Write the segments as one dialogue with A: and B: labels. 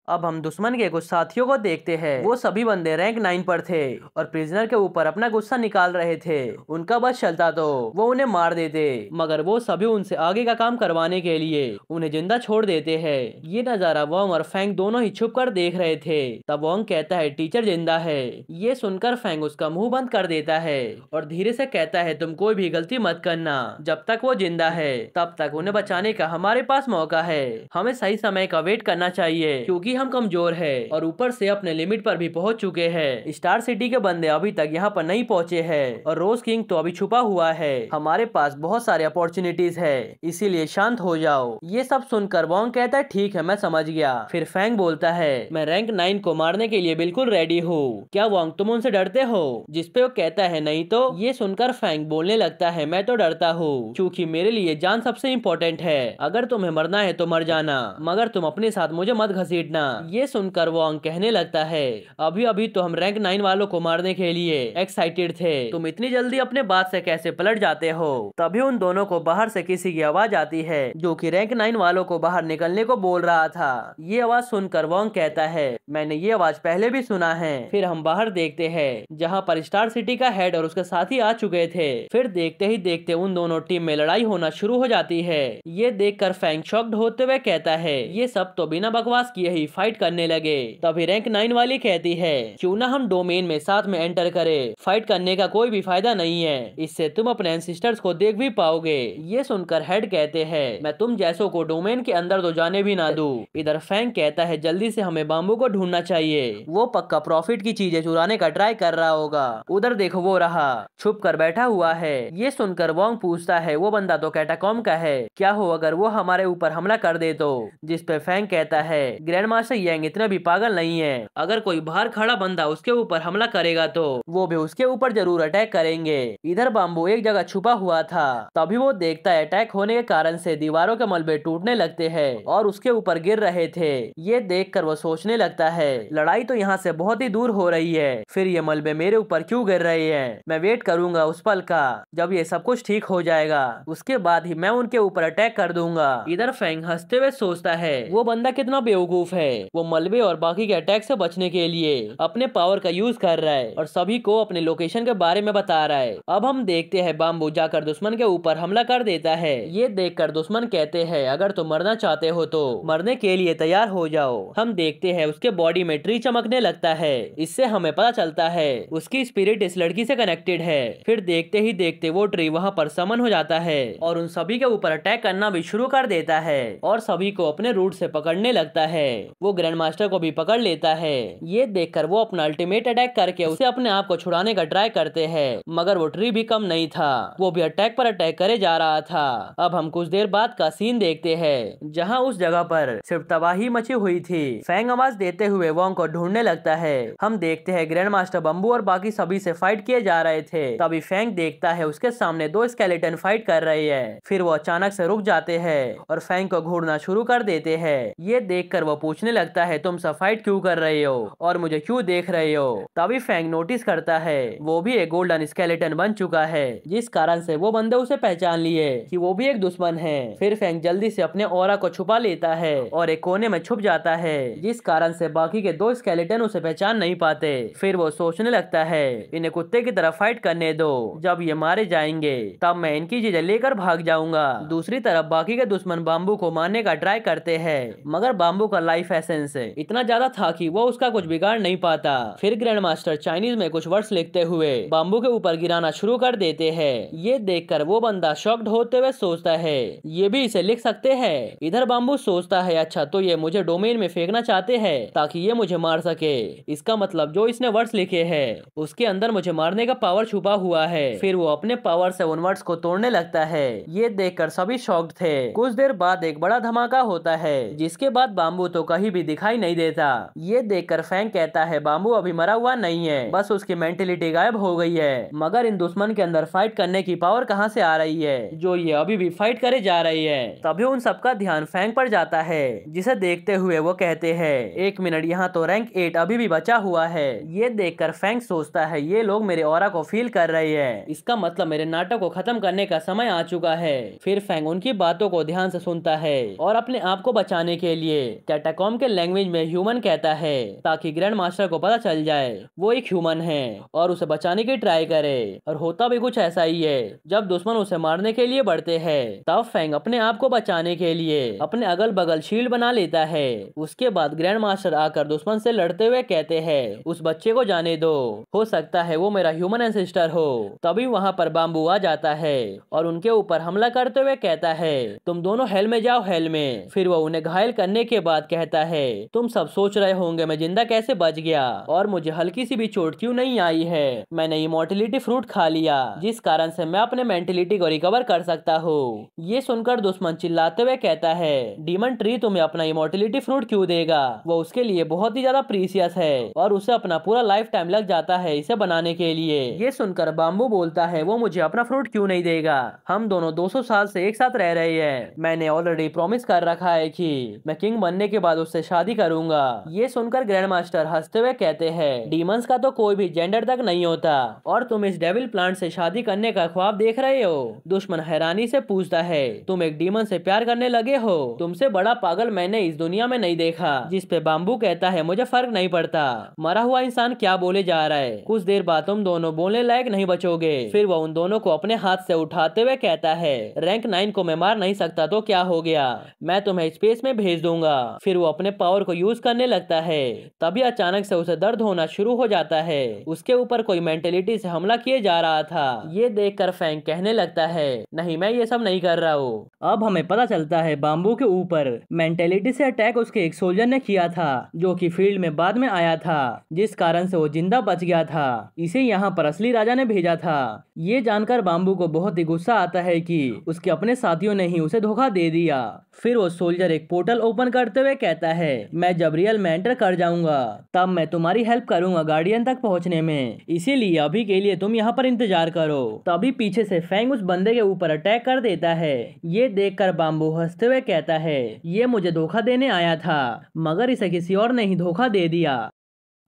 A: अब हम दुश्मन के कुछ साथियों को देखते हैं। वो सभी बंदे रैंक 9 पर थे और प्रिजनर के ऊपर अपना गुस्सा निकाल रहे थे। उनका बस चलता तो वो उन्हें मार देते, मगर वो सभी उनसे आगे का काम करवाने के लिए उन्हें जिंदा छोड़ देते हैं। ये नजारा वोंग और फैंग दोनों ही छुप कर देख रहे थे। तब वोंग कहता है टीचर जिंदा है। ये सुनकर फैंग उसका मुंह बंद कर देता है और धीरे से कहता है तुम कोई भी गलती मत करना। जब तक वो जिंदा है तब तक उन्हें बचाने का हमारे पास मौका है। हमें सही समय का वेट करना चाहिए क्योंकि हम कमजोर है और ऊपर से अपने लिमिट पर भी पहुंच चुके हैं। स्टार सिटी के बंदे अभी तक यहाँ पर नहीं पहुंचे हैं और रोज किंग तो अभी छुपा हुआ है। हमारे पास बहुत सारे अपॉर्चुनिटीज है, इसीलिए शांत हो जाओ। ये सब सुनकर वोंग कहता है ठीक है मैं समझ गया। फिर फैंग बोलता है मैं रैंक 9 को मारने के लिए बिल्कुल रेडी हूँ। क्या वोंग तुम उनसे डरते हो? जिसपे वो कहता है नहीं तो। ये सुनकर फैंग बोलने लगता है मैं तो डरता हूँ क्योंकि मेरे लिए जान सबसे इम्पोर्टेंट है। अगर तुम्हें मरना है तो मर जाना, मगर तुम अपने साथ मुझे मत घसीटना। ये सुनकर वोंग कहने लगता है अभी अभी तो हम रैंक 9 वालों को मारने के लिए एक्साइटेड थे, तुम इतनी जल्दी अपने बात से कैसे पलट जाते हो? तभी उन दोनों को बाहर से किसी की आवाज आती है जो कि रैंक 9 वालों को बाहर निकलने को बोल रहा था। ये आवाज सुनकर वोंग कहता है मैंने ये आवाज पहले भी सुना है। फिर हम बाहर देखते हैं जहाँ पर स्टार सिटी का हेड और उसके साथी आ चुके थे। फिर देखते ही देखते उन दोनों टीम में लड़ाई होना शुरू हो जाती है। ये देखकर फैंग शॉक्ड होते हुए कहता है ये सब तो बिना बकवास किए ही फाइट करने लगे। तभी रैंक 9 वाली कहती है क्यों ना हम डोमेन में साथ में एंटर करें, फाइट करने का कोई भी फायदा नहीं है, इससे तुम अपने एंसिस्टर्स को देख भी पाओगे। ये सुनकर हेड कहते हैं मैं तुम जैसों को डोमेन के अंदर तो जाने भी ना दूं। इधर फैंग कहता है जल्दी से हमें बाम्बू को ढूंढना चाहिए, वो पक्का प्रॉफिट की चीजें चुराने का ट्राई कर रहा होगा। उधर देखो वो रहा छुप कर बैठा हुआ है। ये सुनकर वोंग पूछता है वो बंदा तो कैटाकॉम्ब का है, क्या हो अगर वो हमारे ऊपर हमला कर दे तो? जिस पे फैंग कहता है ग्रैंड मास्टर यांग इतना भी पागल नहीं है, अगर कोई बाहर खड़ा बंदा उसके ऊपर हमला करेगा तो वो भी उसके ऊपर जरूर अटैक करेंगे। इधर बाम्बू एक जगह छुपा हुआ था। तभी वो देखता है अटैक होने के कारण से दीवारों के मलबे टूटने लगते हैं और उसके ऊपर गिर रहे थे। ये देखकर वो सोचने लगता है लड़ाई तो यहाँ से बहुत ही दूर हो रही है, फिर ये मलबे मेरे ऊपर क्यों गिर रहे हैं? मैं वेट करूंगा उस पल का जब ये सब कुछ ठीक हो जाएगा, उसके बाद ही मैं उनके ऊपर अटैक कर दूंगा। इधर फैंग हंसते हुए सोचता है वो बंदा कितना बेवकूफ है, वो मलबे और बाकी के अटैक से बचने के लिए अपने पावर का यूज कर रहा है और सभी को अपने लोकेशन के बारे में बता रहा है। अब हम देखते हैं बाम्बू जाकर दुश्मन के ऊपर हमला कर देता है। ये देखकर दुश्मन कहते हैं अगर तुम मरना चाहते हो तो मरने के लिए तैयार हो जाओ। हम देखते हैं उसके बॉडी में ट्री चमकने लगता है, इससे हमें पता चलता है उसकी स्पिरिट इस लड़की से कनेक्टेड है। फिर देखते ही देखते वो ट्री वहाँ पर समन हो जाता है और उन सभी के ऊपर अटैक करना भी शुरू कर देता है और सभी को अपने रूट से पकड़ने लगता है। वो ग्रैंड मास्टर को भी पकड़ लेता है। ये देखकर वो अपना अल्टीमेट अटैक करके उसे अपने आप को छुड़ाने का ट्राई करते हैं, मगर वो ट्री भी कम नहीं था, वो भी अटैक पर अटैक करे जा रहा था। अब हम कुछ देर बाद का सीन देखते हैं जहाँ उस जगह पर सिर्फ तबाही मची हुई थी। फैंग आवाज देते हुए वोंग को ढूंढने लगता है। हम देखते हैं ग्रैंड मास्टर बम्बू और बाकी सभी से फाइट किए जा रहे थे। तभी फैंग देखता है उसके सामने दो स्केलेटन फाइट कर रहे हैं। फिर वो अचानक से रुक जाते हैं और फैंग को घूरना शुरू कर देते हैं। ये देखकर वो पूछने लगता है तुम सब फाइट क्यों कर रहे हो और मुझे क्यों देख रहे हो? तभी फैंग नोटिस करता है वो भी एक गोल्डन स्केलेटन बन चुका है, जिस कारण से वो बंदे उसे पहचान लिए कि वो भी एक दुश्मन है। फिर फैंग जल्दी से अपने ऑरा को छुपा लेता है और एक कोने में छुप जाता है, जिस कारण से बाकी के दो स्केलेटन उसे पहचान नहीं पाते। फिर वो सोचने लगता है इन्हें कुत्ते की तरह फाइट करने दो, जब ये मारे जाएंगे तब मैं इनकी चीजें लेकर भाग जाऊंगा। दूसरी तरफ बाकी के दुश्मन बाम्बू को मारने का ट्राई करते हैं, मगर बाम्बू का लाइफ एसेंस इतना ज्यादा था कि वो उसका कुछ बिगाड़ नहीं पाता। फिर ग्रैंड मास्टर चाइनीज में कुछ वर्ड्स लिखते हुए बाम्बू के ऊपर गिराना शुरू कर देते हैं। ये देखकर वो बंदा शॉक्ड होते हुए सोचता है ये भी इसे लिख सकते हैं। इधर बाम्बू सोचता है अच्छा तो ये मुझे डोमेन में फेंकना चाहते हैं ताकि ये मुझे मार सके, इसका मतलब जो इसने वर्ड्स लिखे हैं उसके अंदर मुझे मारने का पावर छुपा हुआ है। फिर वो अपने पावर से उन वर्ड्स को तोड़ने लगता है। ये देखकर सभी शॉक्ड थे। कुछ देर बाद एक बड़ा धमाका होता है, जिसके बाद बाम्बू तो कहीं भी दिखाई नहीं देता। ये देखकर फैंग कहता है बाम्बू अभी मरा हुआ नहीं है, बस उसकी मेंटेलिटी गायब हो गई है, मगर इन दुश्मन के अंदर फाइट करने की पावर कहाँ से आ रही है जो ये अभी भी फाइट करे जा रही है। तभी उन सबका ध्यान फैंग पर जाता है, जिसे देखते हुए वो कहते हैं एक मिनट यहाँ तो रैंक 8 अभी भी बचा हुआ है। ये देखकर फैंग सोचता है ये लोग मेरे ऑरा को फील कर रहे हैं, इसका मतलब मेरे नाटक को खत्म करने का समय आ चुका है। फिर फैंग उनकी बातों को ध्यान से सुनता है और अपने आप को बचाने के लिए कैटाकॉम्ब बॉम्ब के लैंग्वेज में ह्यूमन कहता है ताकि ग्रैंड मास्टर को पता चल जाए वो एक ह्यूमन है और उसे बचाने की ट्राई करे। और होता भी कुछ ऐसा ही है। जब दुश्मन उसे मारने के लिए बढ़ते हैं तब फैंग अपने आप को बचाने के लिए अपने अगल बगल शील्ड बना लेता है। उसके बाद ग्रैंड मास्टर आकर दुश्मन से लड़ते हुए कहते हैं उस बच्चे को जाने दो, हो सकता है वो मेरा ह्यूमन एंसेस्टर हो। तभी वहाँ पर बाम्बू आ जाता है और उनके ऊपर हमला करते हुए कहता है तुम दोनों हेल में जाओ, हेल में। फिर वो उन्हें घायल करने के बाद कहता है तुम सब सोच रहे होंगे मैं जिंदा कैसे बच गया और मुझे हल्की सी भी चोट क्यों नहीं आई है। मैंने इमॉर्टलिटी फ्रूट खा लिया जिस कारण से मैं अपने मेंटेलिटी को रिकवर कर सकता हूँ। ये सुनकर दुश्मन चिल्लाते हुए कहता है डीमन ट्री तुम्हें अपना इमॉर्टलिटी फ्रूट क्यों देगा, वो उसके लिए बहुत ही ज्यादा प्रीसियस है और उसे अपना पूरा लाइफ टाइम लग जाता है इसे बनाने के लिए। ये सुनकर बाम्बू बोलता है वो मुझे अपना फ्रूट क्यों नहीं देगा, हम दोनों 200 साल से एक साथ रह रहे हैं। मैंने ऑलरेडी प्रॉमिस कर रखा है कि मैं किंग बनने के बाद उससे शादी करूंगा। ये सुनकर ग्रैंड मास्टर हंसते हुए कहते हैं डीमंस का तो कोई भी जेंडर तक नहीं होता और तुम इस डेविल प्लांट से शादी करने का ख्वाब देख रहे हो। दुश्मन हैरानी से पूछता है तुम एक डीमन से प्यार करने लगे हो, तुमसे बड़ा पागल मैंने इस दुनिया में नहीं देखा। जिस पे बाम्बू कहता है मुझे फर्क नहीं पड़ता, मरा हुआ इंसान क्या बोले जा रहा है, कुछ देर बाद तुम दोनों बोलने लायक नहीं बचोगे। फिर वो उन दोनों को अपने हाथ से उठाते हुए कहता है रैंक 9 को मैं मार नहीं सकता तो क्या हो गया, मैं तुम्हें स्पेस में भेज दूंगा। फिर वो अपने पावर को यूज करने लगता है। तभी अचानक से उसे दर्द होना शुरू हो जाता है, उसके ऊपर कोई मेंटेलिटी से हमला किए जा रहा था। ये देखकर फैंग कहने लगता है नहीं मैं ये सब नहीं कर रहा हूँ। अब हमें पता चलता है बाम्बू के ऊपर मेंटेलिटी से अटैक उसके एक सोल्जर ने किया था जो कि फील्ड में बाद में आया था, जिस कारण से वो जिंदा बच गया था। इसे यहाँ पर असली राजा ने भेजा था। ये जानकर बाम्बू को बहुत ही गुस्सा आता है कि उसके अपने साथियों ने ही उसे धोखा दे दिया। फिर वो सोल्जर एक पोर्टल ओपन करते हुए कहता है मैं जब रियल में एंटर कर जाऊंगा तब मैं तुम्हारी हेल्प करूंगा गार्डियन तक पहुंचने में, इसीलिए अभी के लिए तुम यहाँ पर इंतजार करो। तभी पीछे से फैंग उस बंदे के ऊपर अटैक कर देता है। ये देखकर बाम्बू हंसते हुए कहता है ये मुझे धोखा देने आया था मगर इसे किसी और ने ही धोखा दे दिया।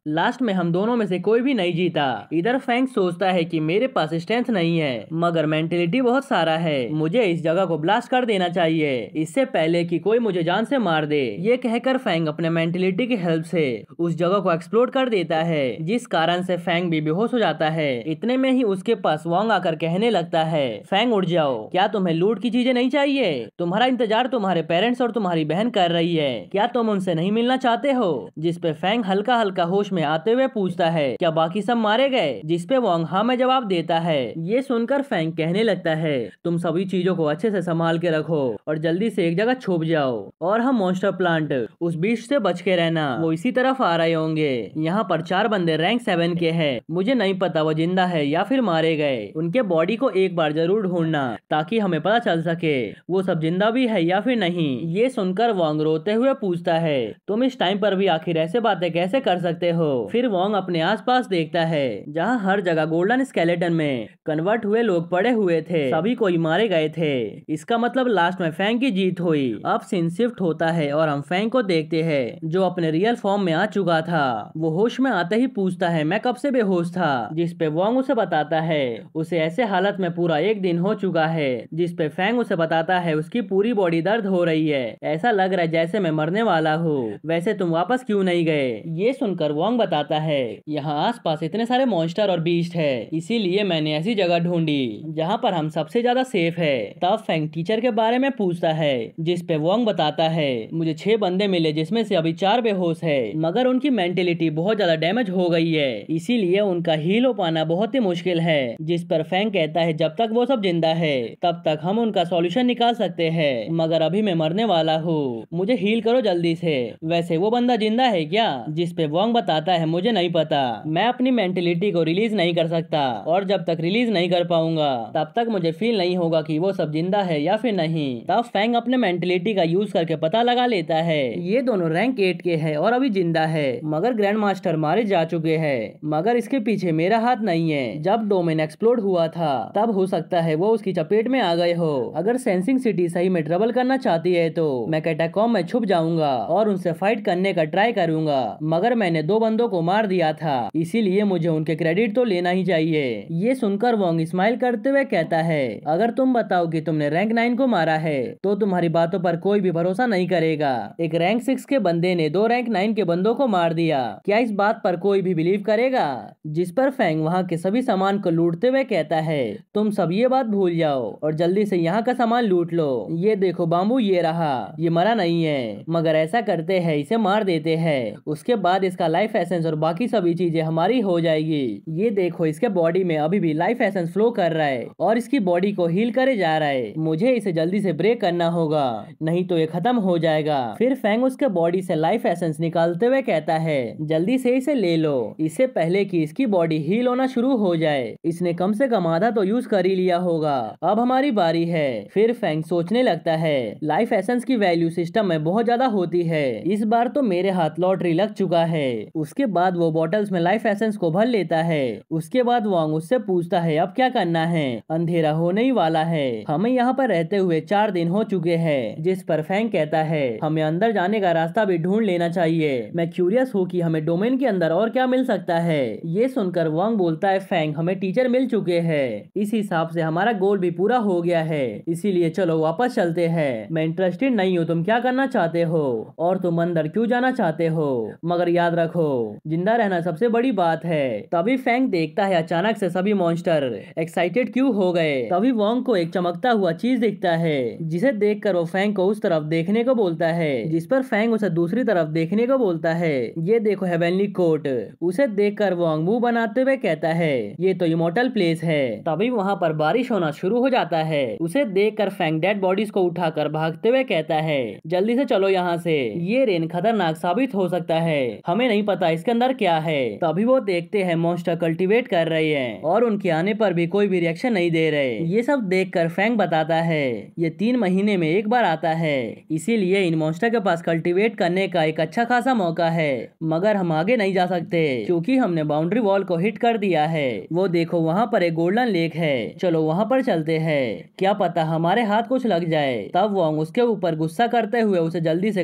A: लास्ट में हम दोनों में से कोई भी नहीं जीता। इधर फैंग सोचता है कि मेरे पास स्ट्रेंथ नहीं है मगर मेंटेलिटी बहुत सारा है, मुझे इस जगह को ब्लास्ट कर देना चाहिए इससे पहले कि कोई मुझे जान से मार दे। ये कहकर फैंग अपने मेंटेलिटी की हेल्प से उस जगह को एक्सप्लोर कर देता है जिस कारण से फैंग भी बेहोश हो जाता है। इतने में ही उसके पास वांग आकर कहने लगता है फैंग उठ जाओ, क्या तुम्हें लूट की चीजें नहीं चाहिए, तुम्हारा इंतजार तुम्हारे पेरेंट्स और तुम्हारी बहन कर रही है, क्या तुम उनसे नहीं मिलना चाहते हो। जिस पे फैंग हल्का हल्का होश में आते हुए पूछता है क्या बाकी सब मारे गए, जिस पे वांग हाँ में जवाब देता है। ये सुनकर फैंग कहने लगता है तुम सभी चीजों को अच्छे से संभाल के रखो और जल्दी से एक जगह छुप जाओ और हम मॉन्स्टर प्लांट उस बीच से बच के रहना, वो इसी तरफ आ रहे होंगे। यहाँ पर 4 बंदे रैंक 7 के हैं, मुझे नहीं पता वो जिंदा है या फिर मारे गए, उनके बॉडी को एक बार जरूर ढूंढना ताकि हमें पता चल सके वो सब जिंदा भी है या फिर नहीं। ये सुनकर वांग रोते हुए पूछता है तुम इस टाइम पर भी आखिर ऐसे बातें कैसे कर सकते हो। फिर वांग अपने आसपास देखता है जहाँ हर जगह गोल्डन स्केलेटन में कन्वर्ट हुए लोग पड़े हुए थे, सभी कोई मारे गए थे। इसका मतलब लास्ट में फैंग की जीत हुई। अब सीन शिफ्ट होता है और हम फैंग को देखते हैं जो अपने रियल फॉर्म में आ चुका था। वो होश में आते ही पूछता है मैं कब से बेहोश था, जिस पे वांग उसे बताता है उसे ऐसे हालत में पूरा 1 दिन हो चुका है। जिस पे फैंग उसे बताता है उसकी पूरी बॉडी दर्द हो रही है, ऐसा लग रहा है जैसे मैं मरने वाला हूँ, वैसे तुम वापस क्यों नहीं गए। ये सुनकर वांग बताता है यहाँ आसपास इतने सारे मॉन्स्टर और बीस्ट है, इसीलिए मैंने ऐसी जगह ढूंढी जहाँ पर हम सबसे ज्यादा सेफ है। तब फैंग टीचर के बारे में पूछता है जिस पे वांग बताता है मुझे 6 बंदे मिले जिसमें से अभी 4 बेहोश है मगर उनकी मेंटेलिटी बहुत ज्यादा डैमेज हो गई है, इसीलिए उनका हील हो पाना बहुत ही मुश्किल है। जिस पर फैंग कहता है जब तक वो सब जिंदा है तब तक हम उनका सॉल्यूशन निकाल सकते हैं मगर अभी मैं मरने वाला हूँ, मुझे हील करो जल्दी से। वैसे वो बंदा जिंदा है क्या। जिस पे वांग बताता है मुझे नहीं पता, मैं अपनी मेंटेलिटी को रिलीज नहीं कर सकता और जब तक रिलीज नहीं कर पाऊंगा तब तक मुझे फील नहीं होगा कि वो सब जिंदा है या फिर नहीं। तब फैंग अपने मेंटेलिटी का यूज करके पता लगा लेता है ये दोनों रैंक 8 के हैं और अभी जिंदा है मगर ग्रैंड मास्टर मारे जा चुके हैं, मगर इसके पीछे मेरा हाथ नहीं है। जब डोमेन एक्सप्लोड हुआ था तब हो सकता है वो उसकी चपेट में आ गए हो। अगर सेंसिंग सिटी सही में ट्रबल करना चाहती है तो मैं कैटाकॉम्ब में छुप जाऊंगा और उनसे फाइट करने का ट्राई करूंगा, मगर मैंने 2 बंदों को मार दिया था, इसीलिए मुझे उनके क्रेडिट तो लेना ही चाहिए। ये सुनकर वोंग स्माइल करते हुए कहता है, अगर तुम बताओ कि तुमने रैंक 9 को मारा है तो तुम्हारी बातों पर कोई भी भरोसा नहीं करेगा। एक रैंक 6 के बंदे ने 2 रैंक 9 के बंदों को मार दिया, क्या इस बात पर कोई भी बिलीव करेगा? जिस पर फैंग वहाँ के सभी सामान को लूटते हुए कहता है, तुम सब ये बात भूल जाओ और जल्दी से यहाँ का सामान लूट लो। ये देखो बाम्बू, ये रहा, ये मरा नहीं है, मगर ऐसा करते हैं इसे मार देते हैं, उसके बाद इसका लाइफ एसेंस और बाकी सभी चीजें हमारी हो जाएगी। ये देखो इसके बॉडी में अभी भी लाइफ एसेंस फ्लो कर रहा है और इसकी बॉडी को हील करे जा रहा है। मुझे इसे जल्दी से ब्रेक करना होगा, नहीं तो ये खत्म हो जाएगा। फिर फैंग उसके बॉडी से लाइफ एसेंस निकालते हुए कहता है, जल्दी से इसे ले लो, इससे पहले कि इसकी बॉडी हील होना शुरू हो जाए। इसने कम से कम आधा तो यूज कर ही लिया होगा, अब हमारी बारी है। फिर फैंग सोचने लगता है, लाइफ एसेंस की वैल्यू सिस्टम में बहुत ज्यादा होती है, इस बार तो मेरे हाथ लॉटरी लग चुका है। उसके बाद वो बॉटल्स में लाइफ एसेंस को भर लेता है। उसके बाद वोंग उससे पूछता है, अब क्या करना है? अंधेरा होने ही वाला है, हमें यहाँ पर रहते हुए 4 दिन हो चुके हैं। जिस पर फैंग कहता है, हमें अंदर जाने का रास्ता भी ढूंढ लेना चाहिए। मैं क्यूरियस हूँ कि हमें डोमेन के अंदर और क्या मिल सकता है। ये सुनकर वोंग बोलता है, फैंग हमें टीचर मिल चुके हैं, इस हिसाब से हमारा गोल भी पूरा हो गया है, इसीलिए चलो वापस चलते हैं। मैं इंटरेस्टेड नहीं हूँ तुम क्या करना चाहते हो और तुम अंदर क्यों जाना चाहते हो, मगर याद रखो जिंदा रहना सबसे बड़ी बात है। तभी फैंग देखता है अचानक से सभी मॉन्स्टर एक्साइटेड क्यों हो गए। तभी वोंग को एक चमकता हुआ चीज दिखता है, जिसे देखकर वो फैंग को उस तरफ देखने को बोलता है, जिस पर फैंग उसे दूसरी तरफ देखने को बोलता है। ये देखो हेवनली कोर्ट। उसे देखकर वोंग मुंह बनाते हुए कहता है, ये तो इमोर्टल प्लेस है। तभी वहाँ पर बारिश होना शुरू हो जाता है। उसे देखकर फैंग डेड बॉडीज को उठाकर भागते हुए कहता है, जल्दी से चलो यहाँ से, ये रेन खतरनाक साबित हो सकता है, हमें नहीं पता इसके अंदर क्या है। तभी वो देखते हैं मॉन्स्टर कल्टीवेट कर रहे हैं और उनके आने पर भी कोई भी रिएक्शन नहीं दे रहे। ये सब देखकर फैंग बताता है, ये 3 महीने में एक बार आता है, इसीलिए इन मॉन्स्टर के पास कल्टीवेट करने का एक अच्छा खासा मौका है, मगर हम आगे नहीं जा सकते क्योंकि हमने बाउंड्री वॉल को हिट कर दिया है। वो देखो वहाँ पर एक गोल्डन लेक है, चलो वहाँ पर चलते हैं, क्या पता हमारे हाथ कुछ लग जाए। तब वोंग उसके ऊपर गुस्सा करते हुए उसे जल्दी से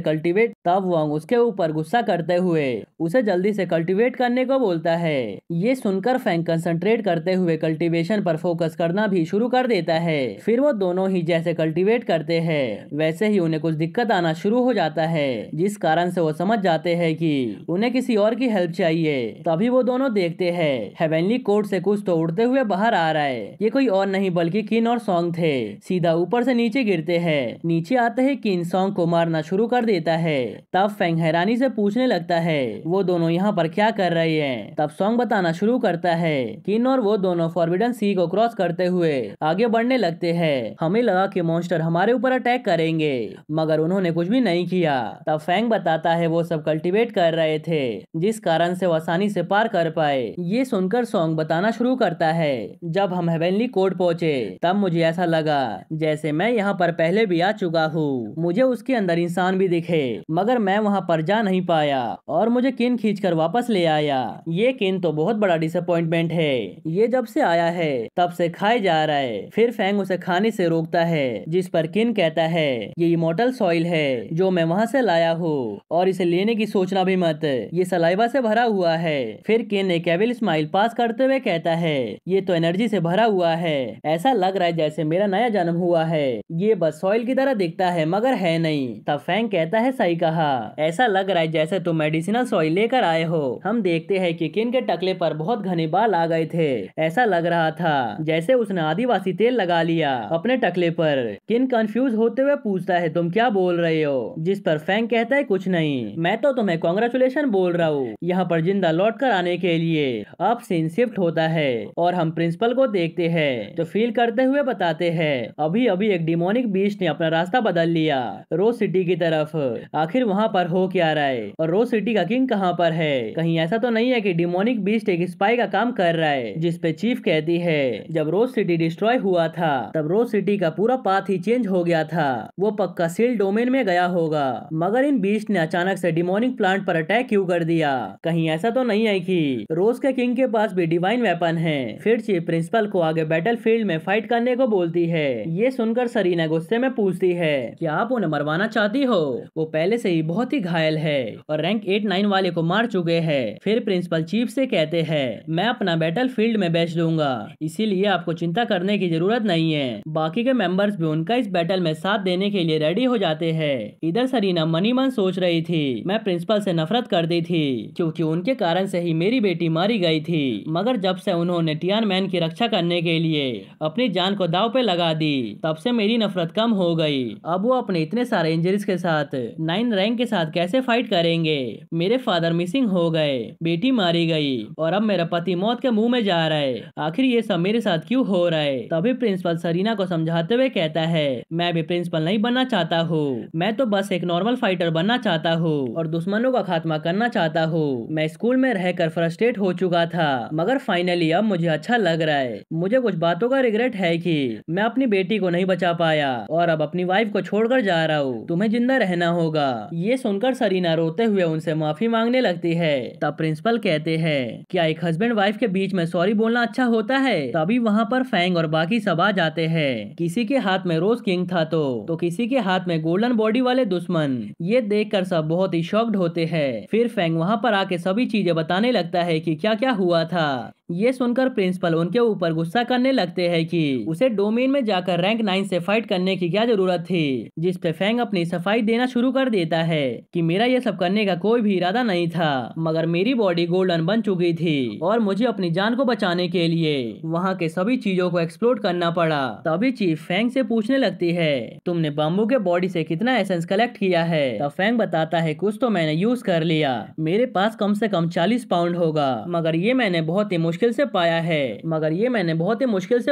A: कल्टीवेट करने को बोलता है। ये सुनकर फैंग कंसंट्रेट करते हुए कल्टीवेशन पर फोकस करना भी शुरू कर देता है। फिर वो दोनों ही जैसे कल्टीवेट करते हैं वैसे ही उन्हें कुछ दिक्कत आना शुरू हो जाता है, जिस कारण से वो समझ जाते हैं कि उन्हें किसी और की हेल्प चाहिए। तभी वो दोनों देखते हैं हेवनली कोर्ट से कुछ तो उड़ते हुए बाहर आ रहा है। ये कोई और नहीं बल्कि किन और सॉन्ग थे। सीधा ऊपर से नीचे गिरते हैं। नीचे आते ही किन सॉन्ग को मारना शुरू कर देता है। तब फैंग हैरानी से पूछने लगता है, वो दोनों यहाँ पर क्या कर रहे हैं? तब सॉन्ग बताना शुरू करता है, किन और वो दोनों फॉरबिडन सी को क्रॉस करते हुए आगे बढ़ने लगते हैं। हमें लगा कि मॉन्स्टर हमारे ऊपर अटैक करेंगे, मगर उन्होंने कुछ भी नहीं किया। तब फैंग बताता है वो सब कल्टीवेट कर रहे थे, जिस कारण से वो आसानी से पार कर पाए। ये सुनकर सॉन्ग बताना शुरू करता है, जब हम हेवनली कोर्ट पहुंचे तब मुझे ऐसा लगा जैसे मैं यहाँ पर पहले भी आ चुका हूँ। मुझे उसके अंदर इंसान भी दिखे, मगर मैं वहाँ पर जा नहीं पाया और मुझे किन खींचकर वापस ले आया। ये किन तो बहुत बड़ा डिसअपॉइंटमेंट है, ये जब से आया है तब से खाए जा रहा है। फिर फैंग उसे खाने से रोकता है, जिस पर किन कहता है, ये इमोर्टल सॉइल है जो मैं वहाँ से लाया हूँ और इसे लेने की सोचना भी मत, ये सलाइवा से भरा हुआ है। फिर किन एक एविल स्माइल पास करते हुए कहता है, ये तो एनर्जी से भरा हुआ है, ऐसा लग रहा है जैसे मेरा नया जन्म हुआ है। ये बस सॉइल की तरह दिखता है मगर है नहीं। तब फैंग कहता है, सही कहा, ऐसा लग रहा है जैसे तुम मेडिसिनल सॉइल लेकर आए हो। हम देखते हैं कि किन के टकले पर बहुत घने बाल आ गए थे, ऐसा लग रहा था जैसे उसने आदिवासी तेल लगा लिया अपने टकले पर। किन कंफ्यूज होते हुए पूछता है, तुम क्या बोल रहे हो? जिस पर फैंग कहता है, कुछ नहीं, मैं तो तुम्हें कांग्रेचुलेशन बोल रहा हूँ यहाँ पर जिंदा लौट कर आने के लिए। अब सीन शिफ्ट होता है और हम प्रिंसिपल को देखते हैं जो फील करते हुए बताते हैं, अभी अभी एक डिमोनिक बीस्ट ने अपना रास्ता बदल लिया रोज सिटी की तरफ। आखिर वहाँ पर हो क्या रहा है और रोज सिटी का किंग कहाँ पर है? कहीं ऐसा तो नहीं है कि डिमोनिक बीस्ट एक स्पाई का काम कर रहा है? जिस पे चीफ कहती है, जब रोज सिटी डिस्ट्रॉय हुआ था तब रोज सिटी का पूरा पाथ ही चेंज हो गया था, वो पक्का सील डोमेन में गया होगा, मगर इन बीस्ट ने अचानक से डिमोनिक प्लांट पर अटैक क्यों कर दिया? कहीं ऐसा तो नहीं है कि रोज के किंग के पास भी डिवाइन वेपन है? फिर चीफ प्रिंसिपल को आगे बैटल फील्ड में फाइट करने को बोलती है। ये सुनकर सरीना गुस्से में पूछती है, क्या आप उन्हें मरवाना चाहती हो? वो पहले से ही बहुत ही घायल है और रैंक 8-9 वाले को मार चुके हैं। फिर प्रिंसिपल चीफ से कहते हैं मैं अपना बैटल फील्ड में बेच दूंगा, इसीलिए आपको चिंता करने की जरूरत नहीं है। बाकी के मेंबर्स भी उनका इस बैटल में साथ देने के लिए रेडी हो जाते हैं। इधर सरीना मनी मन सोच रही थी मैं प्रिंसिपल से नफरत करती थी क्योंकि उनके कारण से ही मेरी बेटी मारी गई थी, मगर जब से उन्होंने टियान मैन की रक्षा करने के लिए अपनी जान को दांव पे लगा दी तब से मेरी नफरत कम हो गई। अब वो अपने इतने सारे इंजरीज के साथ 9 रैंक के साथ कैसे फाइट करेंगे। मेरे फादर मिसिंग हो गए, बेटी मारी गई और अब मेरा पति मौत के मुंह में जा रहा है। आखिर ये सब मेरे साथ क्यों हो रहा है। तभी प्रिंसिपल सरीना को समझाते हुए कहता है मैं भी प्रिंसिपल नहीं बनना चाहता हूँ, मैं तो बस एक नॉर्मल फाइटर बनना चाहता हूँ और दुश्मनों का खात्मा करना चाहता हूँ। मैं स्कूल में रहकर फ्रस्ट्रेट हो चुका था, मगर फाइनली अब मुझे अच्छा लग रहा है। मुझे कुछ बातों का रिग्रेट है कि मैं अपनी बेटी को नहीं बचा पाया और अब अपनी वाइफ को छोड़कर जा रहा हूँ। तुम्हें जिंदा रहना होगा। ये सुनकर सरीना रोते हुए उनसे माफी मांगने लगती है। तब प्रिंसिपल कहते हैं क्या एक हस्बैंड वाइफ के बीच में सॉरी बोलना अच्छा होता है। तभी वहाँ पर फैंग और बाकी सब आ जाते हैं। किसी के हाथ में रोज किंग था तो किसी के हाथ में गोल्डन बॉडी वाले दुश्मन। ये देखकर सब बहुत ही शॉक्ड होते हैं। फिर फैंग वहाँ पर आके सभी चीजें बताने लगता है कि क्या क्या हुआ था। ये सुनकर प्रिंसिपल उनके ऊपर गुस्सा करने लगते हैं कि उसे डोमेन में जाकर रैंक 9 से फाइट करने की क्या जरूरत थी, जिस पे फैंग अपनी सफाई देना शुरू कर देता है कि मेरा ये सब करने का कोई भी इरादा नहीं था, मगर मेरी बॉडी गोल्डन बन चुकी थी और मुझे अपनी जान को बचाने के लिए वहाँ के सभी चीजों को एक्सप्लोर करना पड़ा। तभी चीफ फैंग से पूछने लगती है तुमने बाम्बू के बॉडी से कितना एसेंस कलेक्ट किया है। तब फैंग बताता है कुछ तो मैंने यूज कर लिया, मेरे पास कम से कम 40 पाउंड होगा, मगर ये मैंने बहुत ही मुश्किल से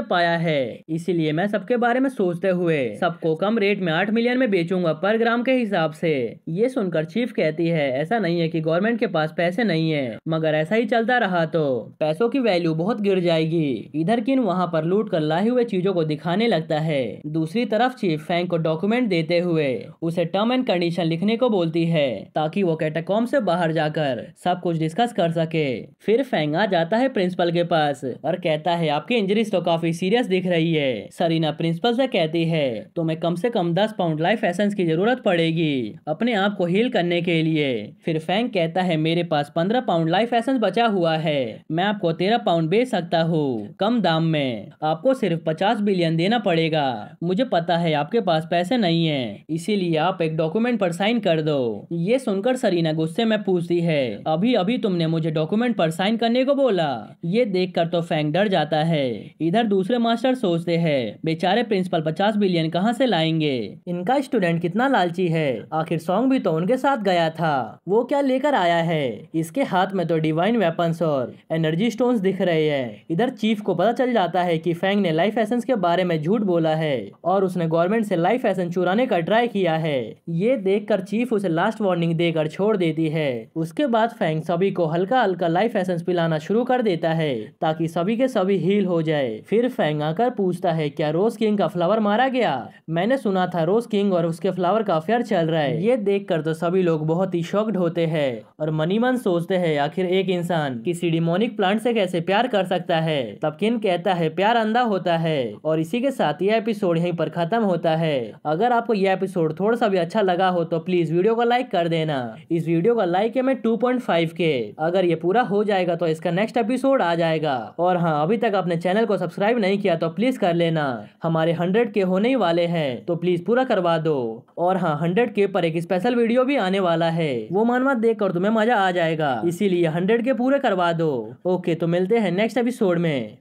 A: पाया है, इसीलिए मैं सबके बारे में सोचते हुए सबको कम रेट में 8 मिलियन में बेचूंगा पर ग्राम के हिसाब से। ये सुनकर चीफ कहती है ऐसा नहीं है कि गवर्नमेंट के पास पैसे नहीं है, मगर ऐसा ही चलता रहा तो पैसों की वैल्यू बहुत गिर जाएगी। इधर किन वहाँ पर लूट कर लाए हुए चीजों को दिखाने लगता है। दूसरी तरफ चीफ फैंग को डॉक्यूमेंट देते हुए उसे टर्म एंड कंडीशन लिखने को बोलती है ताकि वो कैटाकॉम्ब से बाहर जाकर सब कुछ डिस्कस कर सके। फिर फैंग आ जाता है प्रिंसिपल के पास और कहता है आपकी इंजरीज तो काफी सीरियस दिख रही है। सरीना प्रिंसिपल से कहती है तुम्हें कम से कम 10 पाउंड लाइफ एसेंस की जरूरत पड़ेगी अपने आप को हील करने के लिए। फिर फैंग कहता है मेरे पास 15 पाउंड लाइफ एसेंस बचा हुआ है, मैं आपको 13 पाउंड बेच सकता हूँ कम दाम में, आपको सिर्फ 50 बिलियन देना पड़ेगा। मुझे पता है आपके पास पैसे नहीं है, इसीलिए आप एक डॉक्यूमेंट पर साइन कर दो। ये सुनकर सरीना गुस्से में पूछती है अभी अभी तुमने मुझे डॉक्यूमेंट पर साइन करने को बोला। ये देखकर तो फैंग डर जाता है। इधर दूसरे मास्टर सोचते हैं बेचारे प्रिंसिपल 50 बिलियन कहां से लाएंगे, इनका स्टूडेंट कितना लालची है, आखिर सॉन्ग भी तो उनके साथ गया था, वो क्या लेकर आया है। इसके हाथ में तो डिवाइन वेपन्स और एनर्जी स्टोन्स दिख रहे हैं। इधर चीफ को पता चल जाता है कि फैंग ने लाइफ एसेंस के बारे में झूठ बोला है और उसने गवर्नमेंट से लाइफ एसेंस चुराने का ट्राई किया है। ये देखकर चीफ उसे लास्ट वार्निंग देकर छोड़ देती है। उसके बाद फैंग सभी को हल्का हल्का लाइफ एसेंस पिलाना शुरू कर देता है ताकि सभी के सभी हील हो जाए। फिर फैंग आकर पूछता है क्या रोज किंग का फ्लावर मारा गया, मैंने सुना था रोज किंग और उसके फ्लावर का अफेयर चल रहा है। ये देखकर तो सभी लोग बहुत ही शॉक्ड होते हैं और मनी मन सोचते हैं आखिर एक इंसान किसी डिमोनिक प्लांट से कैसे प्यार कर सकता है। तब किन कहता है प्यार अंधा होता है। और इसी के साथ ये एपिसोड यहीं पर खत्म होता है। अगर आपको यह एपिसोड थोड़ा सा भी अच्छा लगा हो तो प्लीज वीडियो को लाइक कर देना। इस वीडियो का लाइक है मैं 2.5 के, अगर ये पूरा हो जाएगा तो इसका नेक्स्ट एपिसोड आ जाएगा। और हाँ, अभी तक आपने चैनल को सब्सक्राइब नहीं किया तो प्लीज कर लेना। हमारे 100 के होने ही वाले हैं तो प्लीज पूरा करवा दो। और हाँ, 100 के पर एक स्पेशल वीडियो भी आने वाला है, वो मानवा देखकर तुम्हें मजा आ जाएगा, इसीलिए 100 के पूरे करवा दो। ओके, तो मिलते हैं नेक्स्ट एपिसोड में।